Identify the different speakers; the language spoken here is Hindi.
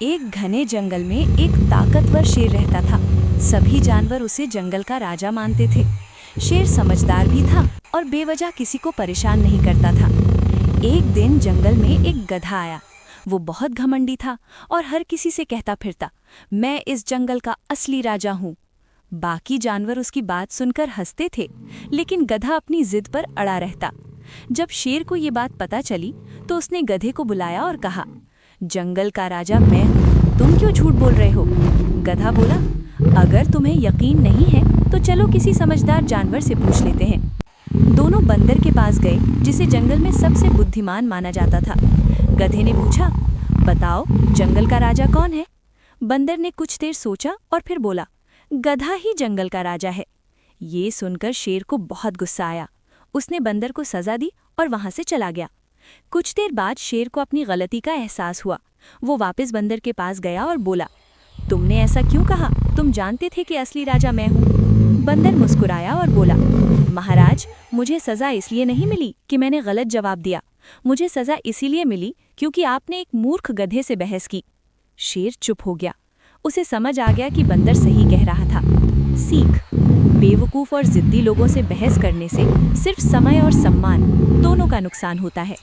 Speaker 1: एक घने जंगल में एक ताकतवर शेर रहता था। सभी जानवर उसे जंगल का राजा मानते थे। शेर समझदार भी था और बेवजह किसी को परेशान नहीं करता था। एक दिन जंगल में एक गधा आया। वो बहुत घमंडी था और हर किसी से कहता फिरता, मैं इस जंगल का असली राजा हूँ। बाकी जानवर उसकी बात सुनकर हंसते थे, लेकिन गधा अपनी जिद पर अड़ा रहता। जब शेर को ये बात पता चली तो उसने गधे को बुलाया और कहा, जंगल का राजा मैं हूँ, तुम क्यों झूठ बोल रहे हो? गधा बोला, अगर तुम्हें यकीन नहीं है तो चलो किसी समझदार जानवर से पूछ लेते हैं। दोनों बंदर के पास गए, जिसे जंगल में सबसे बुद्धिमान माना जाता था। गधे ने पूछा, बताओ जंगल का राजा कौन है? बंदर ने कुछ देर सोचा और फिर बोला, गधा ही जंगल का राजा है। ये सुनकर शेर को बहुत गुस्सा आया। उसने बंदर को सजा दी और वहां से चला गया। कुछ देर बाद शेर को अपनी गलती का एहसास हुआ। वो वापस बंदर के पास गया और बोला, तुमने ऐसा क्यों कहा? तुम जानते थे कि असली राजा मैं हूँ। बंदर मुस्कुराया और बोला, महाराज, मुझे सजा इसलिए नहीं मिली कि मैंने गलत जवाब दिया। मुझे सजा इसीलिए मिली क्योंकि आपने एक मूर्ख गधे से बहस की। शेर चुप हो गया। उसे समझ आ गया कि बंदर सही कह रहा था। सीख: बेवकूफ़ और जिद्दी लोगों से बहस करने से सिर्फ समय और सम्मान दोनों का नुकसान होता है।